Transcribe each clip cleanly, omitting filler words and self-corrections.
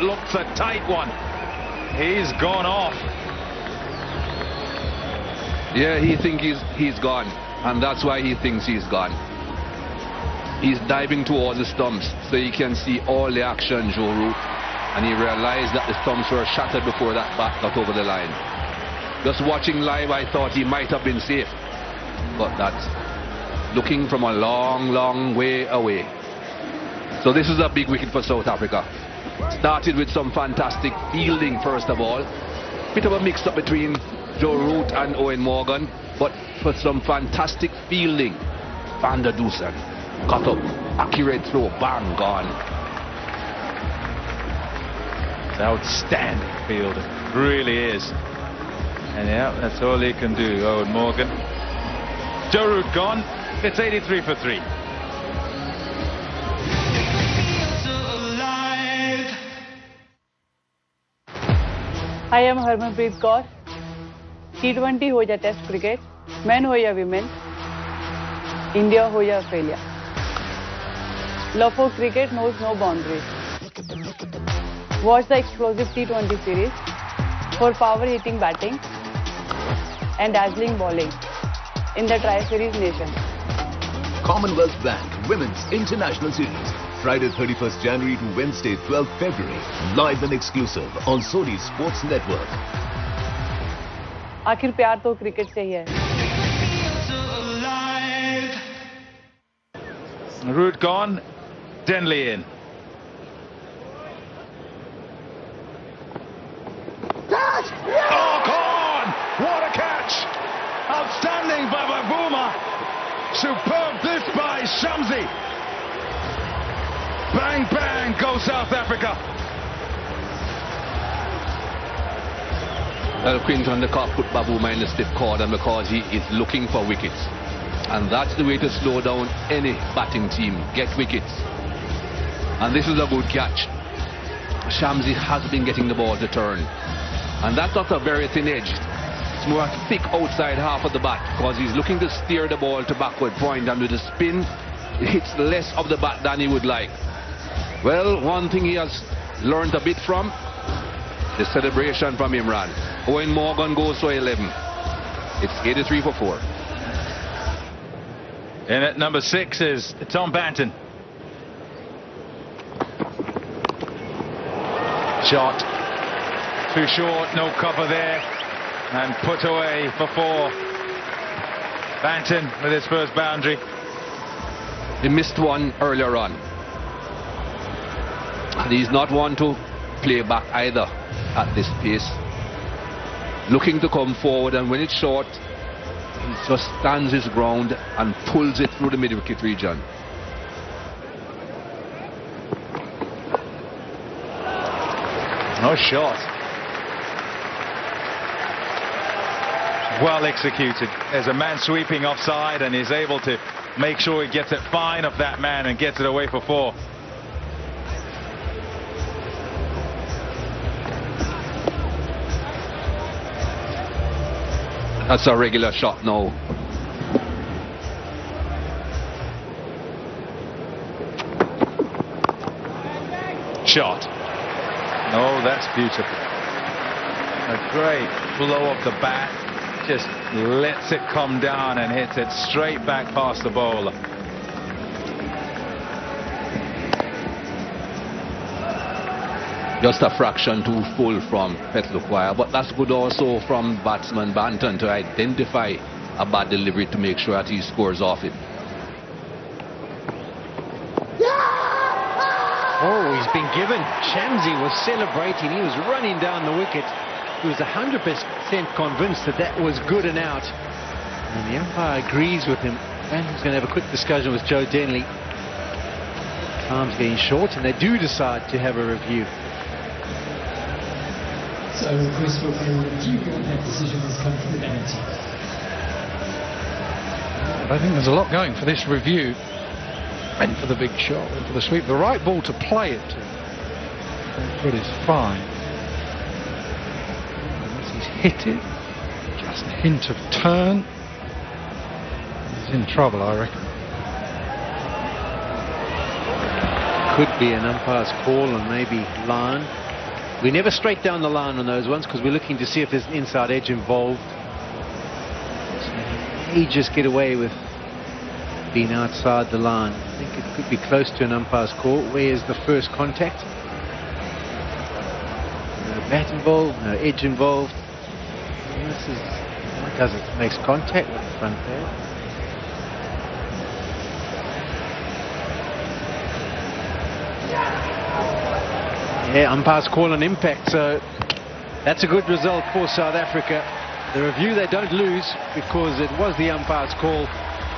looks a tight one. He's gone off. Yeah, he thinks he's gone, and that's why he thinks he's gone. He's diving towards the stumps so he can see all the action, Joe Root, and he realized that the stumps were shattered before that bat got over the line. Just watching live, I thought he might have been safe, but that's looking from a long way away. So this is a big wicket for South Africa. Started with some fantastic fielding first of all. Bit of a mix-up between Joe Root and Eoin Morgan, but for some fantastic fielding. Van der Dusen got up, accurate throw, bang, gone. It's outstanding fielder, really is. And yeah, that's all he can do, Eoin Morgan. Joe Root gone. It's 83 for 3. I am Harmanpreet Kaur. T20 हो या test cricket, men हो या women, India हो या Australia. Love for cricket knows no boundaries. Watch the explosive T20 series for power-hitting batting and dazzling bowling in the Tri-Series nation. Commonwealth Bank Women's International Series, Friday 31st January to Wednesday 12th February, live and exclusive on Sony Sports Network. आखिर प्यार तो cricket से ही है. Root gone, Denley in. Oh, gone! What a catch! Outstanding by Bavuma. Superb this by Shamsi. Bang, bang, go South Africa. Well, Quinton de Kock put Bavuma in the stiff corner because he is looking for wickets. And that's the way to slow down any batting team, get wickets. And this is a good catch. Shamsi has been getting the ball to turn. And that's not a very thin edge. It's more thick outside half of the bat because he's looking to steer the ball to backward point, and with the spin, it hits less of the bat than he would like. Well, one thing he has learned a bit from, the celebration from Imran. Eoin Morgan goes for 11. It's 83 for 4. In at number 6 is Tom Banton. Shot. Too short, no cover there. And put away for 4. Banton with his first boundary. He missed one earlier on. And he's not one to play back either at this pace. Looking to come forward, and when it's short, he just stands his ground and pulls it through the mid-wicket region. No shot. Well executed. There's a man sweeping offside, and he's able to make sure he gets it fine of that man and gets it away for 4. That's a regular shot now. Shot. Oh, that's beautiful. A great blow of the bat. Just lets it come down and hits it straight back past the bowler. Just a fraction too full from Petlukwaya, but that's good also from batsman Banton to identify a bad delivery to make sure that he scores off it. Oh, he's been given. Shamsi was celebrating. He was running down the wicket. He was 100% convinced that that was good and out. And the umpire agrees with him. Banton's going to have a quick discussion with Joe Denley. Time's getting short, and they do decide to have a review. So a request for a review on that decision has come from the batting team. I think there's a lot going for this review. Went for the big shot, went for the sweep. The right ball to play it to. But it's fine. Once he's hit it, just a hint of turn. He's in trouble, I reckon. Could be an umpire's call and maybe line. We never straight down the line on those ones because we're looking to see if there's an inside edge involved. So he may just get away with being outside the line. I think it could be close to an umpire's call. Where's the first contact? No bat involved, no edge involved. And this is, what does it? Makes contact with the front pad. Yeah, umpire's call on impact, so that's a good result for South Africa. The review they don't lose because it was the umpire's call,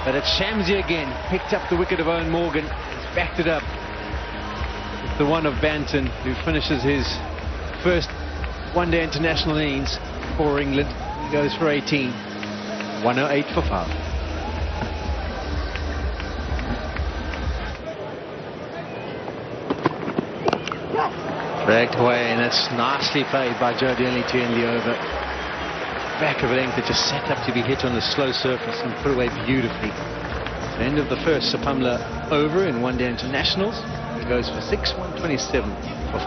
but it's Shamsi again, picked up the wicket of Owen Morgan, he's backed it up with the one of Banton, who finishes his first one-day international innings for England. He goes for 18, 108 for 5. Dragged away, and it's nicely played by Joe Denley to end the over. Back of a length that just set up to be hit on the slow surface and put away beautifully. The end of the first Sapamla over in one-day internationals. He goes for 6, 127 for 5.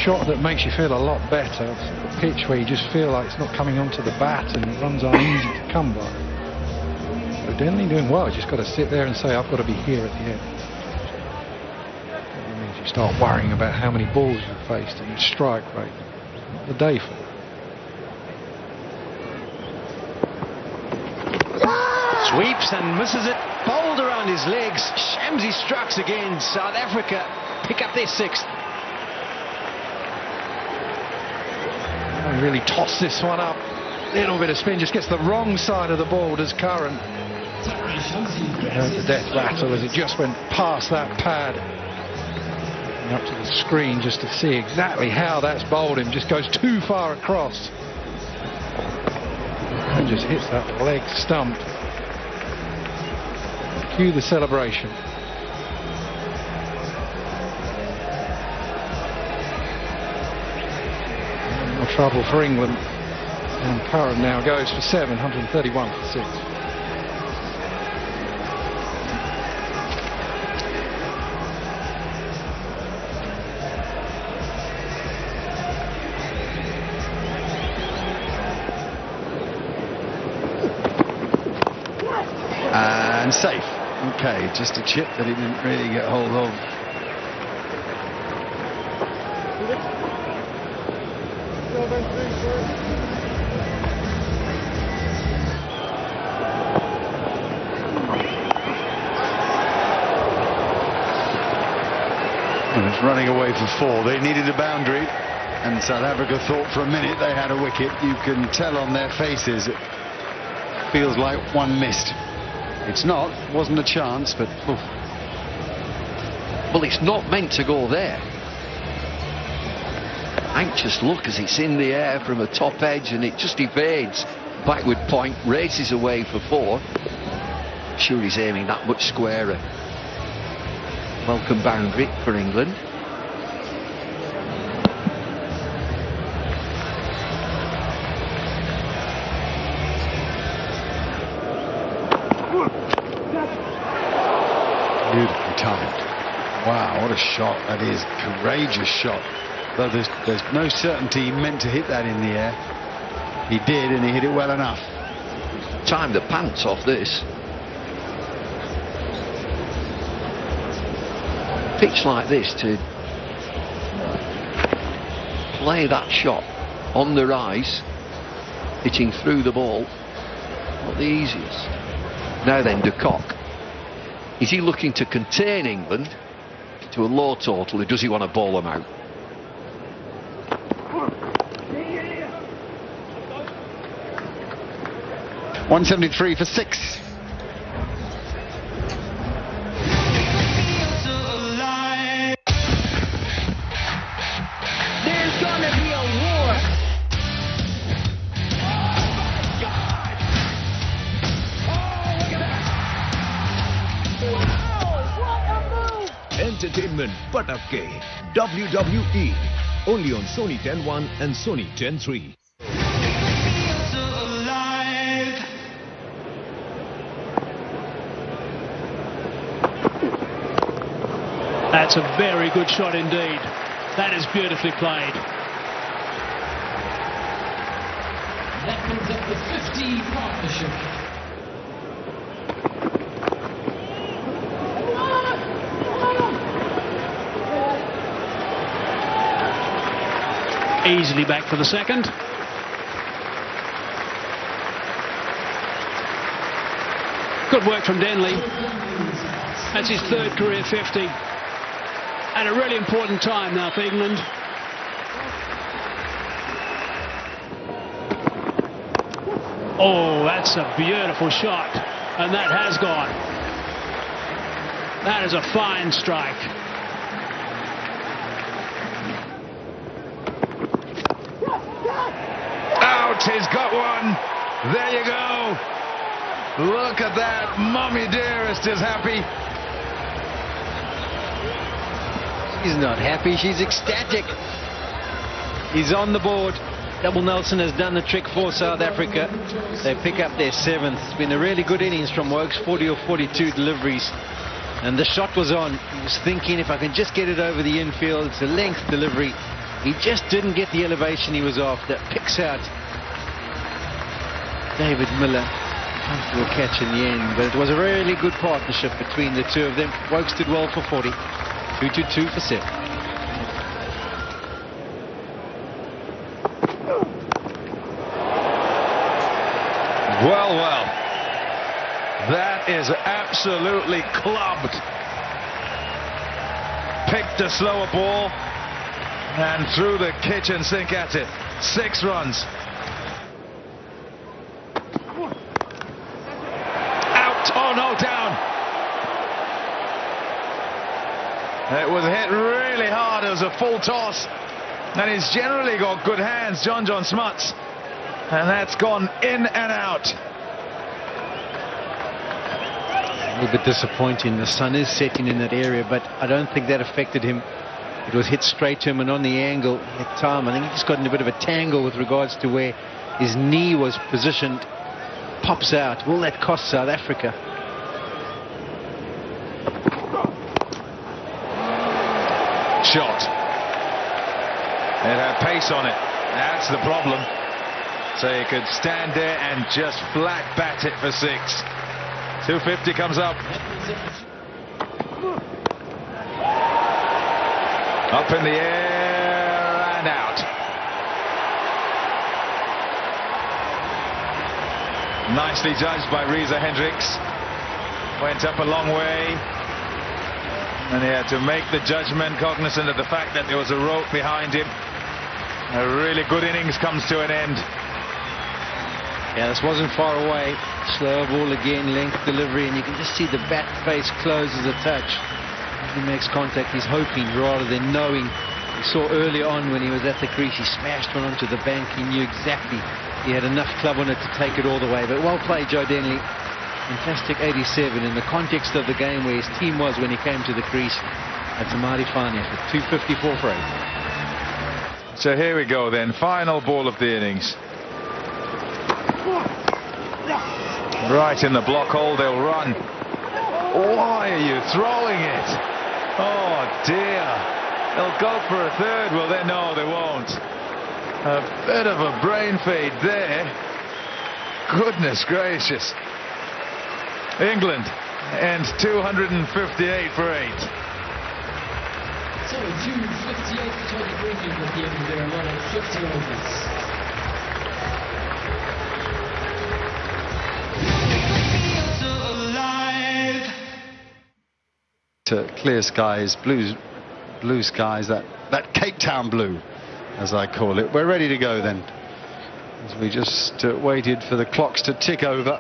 Shot that makes you feel a lot better. A pitch where you just feel like it's not coming onto the bat and runs are easy to come by. So Denley doing well. Just got to sit there and say, I've got to be here at the end. It means you start worrying about how many balls you've faced and your strike rate. Not the day for it. Sweeps and misses it. Bowled around his legs. Shamsi strikes again. South Africa pick up their 6th. Really tossed this one up. Little bit of spin, just gets the wrong side of the ball, does Curran. The death rattle as it just went past that pad. And up to the screen just to see exactly how that's bowled him. Just goes too far across. And just hits that leg stump. Cue the celebration. More trouble for England. And Curran now goes for 7, 131 for 6. And safe. Okay, just a chip that he didn't really get hold of. It's running away for 4. They needed a boundary, and South Africa thought for a minute they had a wicket. You can tell on their faces it feels like one missed. It's not, wasn't a chance, but oof. Well, it's not meant to go there. Anxious look as it's in the air from a top edge and it just evades. Backward point, races away for 4. Sure he's aiming that much squarer. Welcome boundary for England. Beautifully timed. Wow, what a shot that is. Courageous shot. Though there's no certainty he meant to hit that in the air. He did, and he hit it well enough. Timed the pants off this. Pitch like this to play that shot on the rise, hitting through the ball, not the easiest. Now then, de Kock. Is he looking to contain England to a low total, or does he want to bowl them out? .173 for 6. There's gonna be a war. Entertainment Patakke. WWE. Only on Sony 10-1 and Sony 10-3. That's a very good shot indeed. That is beautifully played. That brings up the 50 partnership. Easily back for the second. Good work from Denley. That's his third career 50. And a really important time now for England. Oh, that's a beautiful shot. And that has gone. That is a fine strike. Out, he's got one. There you go. Look at that. Mummy Dearest is happy. She's not happy, she's ecstatic. He's on the board. Double Nelson has done the trick for South Africa. They pick up their 7th. It's been a really good innings from Woakes, 40 or 42 deliveries. And the shot was on. He was thinking, if I can just get it over the infield, it's a length delivery. He just didn't get the elevation he was after. Picks out David Miller. Comfortable catch in the end, but it was a really good partnership between the two of them. Woakes did well for 40. 2-2 for 7. Well. That is absolutely clubbed. Picked a slower ball and threw the kitchen sink at it. 6 runs. Out. Oh no, down. It was hit really hard. It was a full toss. And he's generally got good hands, John Smuts. And that's gone in and out. A little bit disappointing. The sun is setting in that area, but I don't think that affected him. It was hit straight to him and on the angle at time. I think he just got in a bit of a tangle with regards to where his knee was positioned. Pops out. Will that cost South Africa? Shot. It had pace on it. That's the problem. So you could stand there and just flat bat it for 6. 250 comes up. Up in the air and out. Nicely judged by Reza Hendricks. Went up a long way. And he had to make the judgment, cognizant of the fact that there was a rope behind him. A really good innings comes to an end. Yeah, this wasn't far away. Slow ball again, length delivery, and you can just see the bat face closes a touch. He makes contact, he's hoping rather than knowing. We saw early on when he was at the crease, he smashed one onto the bank. He knew exactly he had enough club on it to take it all the way. But well played, Joe Denley. Fantastic 87 in the context of the game where his team was when he came to the crease. That's a mighty fine effort. 254 for 8. So here we go then, final ball of the innings. Right in the block hole, they'll run. Why are you throwing it? Oh dear. They'll go for a third. Well, then no, they won't. A bit of a brain fade there. Goodness gracious. England ends 258 for 8. So 258 for 23 at the end of their run at 50 overs. Clear skies, blue skies, that Cape Town blue, as I call it. We're ready to go then, as we just waited for the clocks to tick over.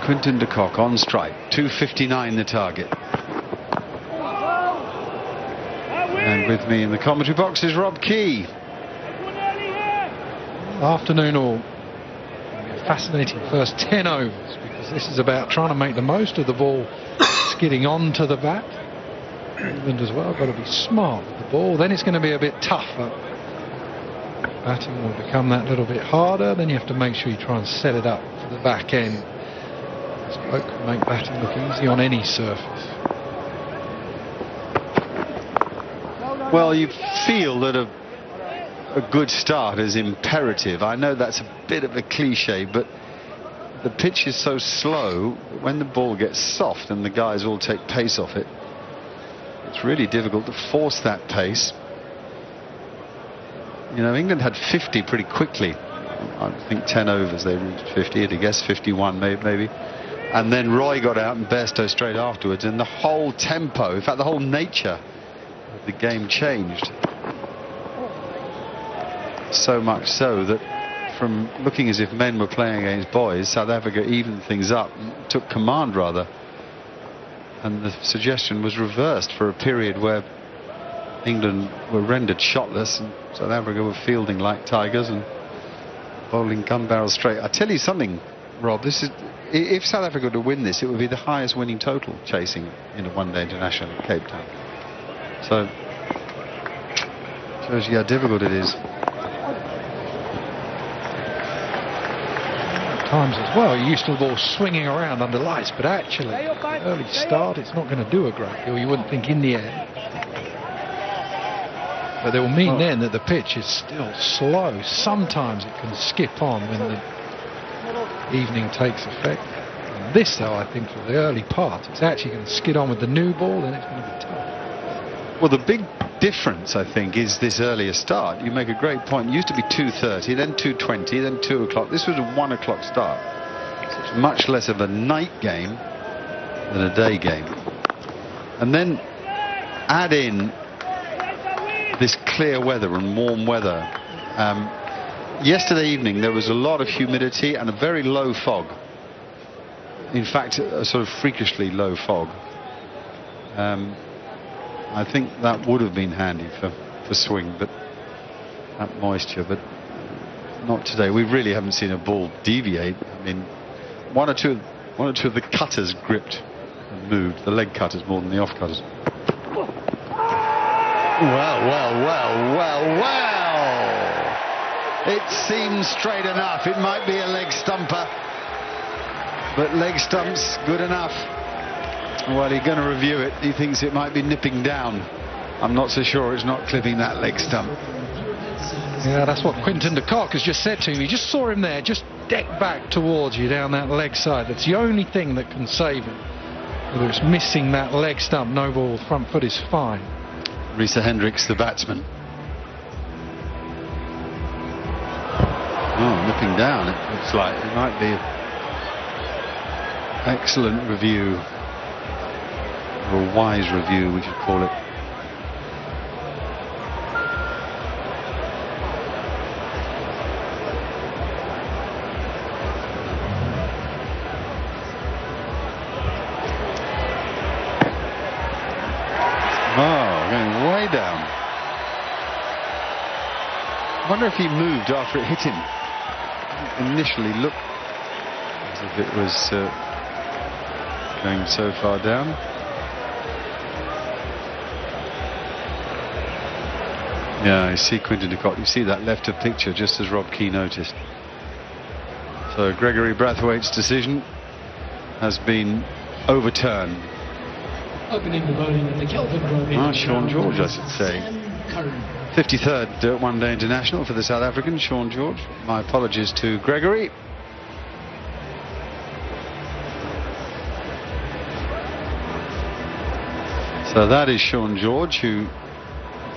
Quinton de Kock on strike, 259 the target. And with me in the commentary box is Rob Key. Afternoon all. Fascinating first 10 overs, because this is about trying to make the most of the ball skidding onto the bat. England as well got to be smart with the ball. Then it's going to be a bit tougher. Batting will become that little bit harder. Then you have to make sure you try and set it up for the back end. This bloke can make batting look easy on any surface. Well, you feel that a good start is imperative. I know that's a bit of a cliche, but the pitch is so slow that when the ball gets soft and the guys all take pace off it, it's really difficult to force that pace. You know, England had 50 pretty quickly. I think 10 overs they reached 50, I'd guess 51 maybe. And then Roy got out and Bairstow straight afterwards, and the whole tempo, in fact the whole nature of the game changed. So much so that from looking as if men were playing against boys, South Africa evened things up, took command rather, and the suggestion was reversed for a period where England were rendered shotless and South Africa were fielding like tigers and bowling gun barrels straight. I tell you something, Rob, this is, if South Africa were to win this, it would be the highest winning total chasing in a one-day international in Cape Town. So shows you how difficult it is. Times as well, you're used to the ball swinging around under lights, but actually, early start, it's not going to do a great deal. You wouldn't think in the end. But it will mean then that the pitch is still slow. Sometimes it can skip on when the evening takes effect. And this, though, I think for the early part, it's actually going to skid on with the new ball, and it's going to be tough. Well, the big difference, I think, is this earlier start. You make a great point. It used to be 2:30, then 2:20, then 2 o'clock. This was a 1 o'clock start. So it's much less of a night game than a day game. And then add in this clear weather and warm weather. Yesterday evening there was a lot of humidity and a very low fog. In fact, a sort of freakishly low fog. I think that would have been handy for swing, but that moisture, but not today. We really haven't seen a ball deviate. I mean, one or two of the cutters gripped and moved, the leg cutters more than the off cutters. Well. It seems straight enough. It might be a leg stumper, but leg stump's good enough. Well, he's going to review it. He thinks it might be nipping down. I'm not so sure it's not clipping that leg stump. Yeah, that's what Quinton de Kock has just said to me. Just saw him there, just deck back towards you down that leg side. That's the only thing that can save him. Whether it's missing that leg stump, no ball, front foot is fine. Risa Hendricks, the batsman. Oh, nipping down, it looks like. It might be excellent review, or a wise review, we should call it. Oh, going way down. I wonder if he moved after it hit him. Initially looked as if it was going so far down. Yeah, I see Quinton de Kock. You see that left of picture, just as Rob Key noticed. So Gregory Brathwaite's decision has been overturned. Opening the bowling at the Kelvin Grove. Sean George, I should say. 53rd one-day international for the South African, Sean George. My apologies to Gregory. So that is Sean George who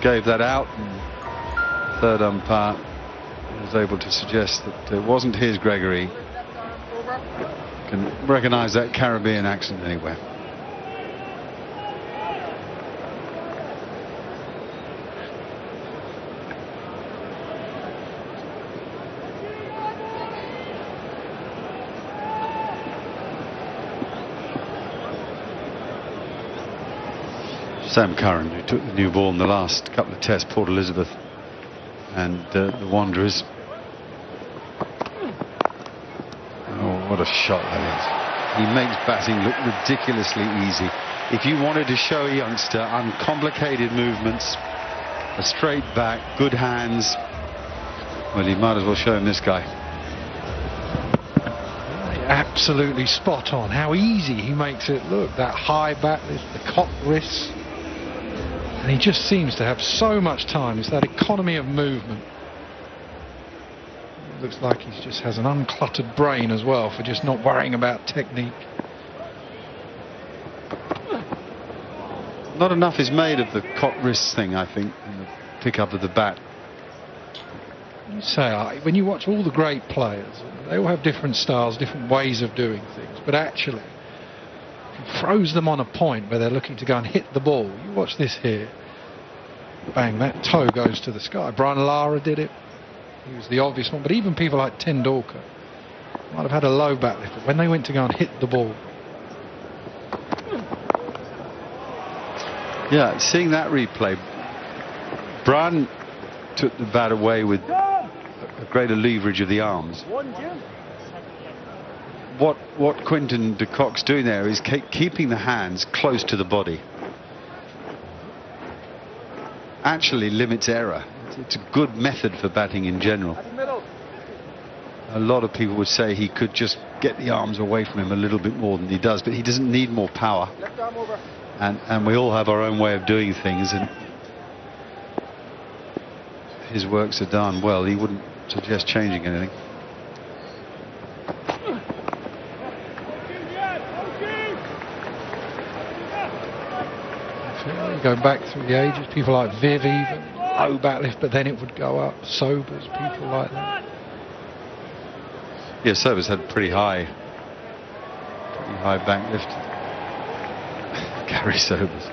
gave that out, and third umpire was able to suggest that it wasn't his Gregory. Can recognise that Caribbean accent anywhere. Sam Curran, who took the new ball in the last couple of tests, Port Elizabeth and the Wanderers. Oh, what a shot that is. He makes batting look ridiculously easy. If you wanted to show a youngster uncomplicated movements, a straight back, good hands, well, you might as well show him this guy. Absolutely spot on. How easy he makes it look. That high back, the cock wrists. And he just seems to have so much time. It's that economy of movement. Looks like he just has an uncluttered brain as well for just not worrying about technique. Not enough is made of the cock wrist thing, I think, in the pick-up of the bat. You say, when you watch all the great players, they all have different styles, different ways of doing things, but actually, if he throws them on a point where they're looking to go and hit the ball, you watch this here, bang, that toe goes to the sky. Brian Lara did it. He was the obvious one, but even people like Tendulkar might have had a low bat lift, but when they went to go and hit the ball. Yeah, seeing that replay, Brian took the bat away with a greater leverage of the arms. What Quinton de Kock's doing there is keeping the hands close to the body. Actually limits error. It's a good method for batting in general. A lot of people would say he could just get the arms away from him a little bit more than he does, but he doesn't need more power. And we all have our own way of doing things, and his works are done well. He wouldn't suggest changing anything. Go back through the ages, people like Viv even, low bat lift, but then it would go up. Sobers, people like that. Yeah, Sobers had pretty high back lift. Gary Sobers.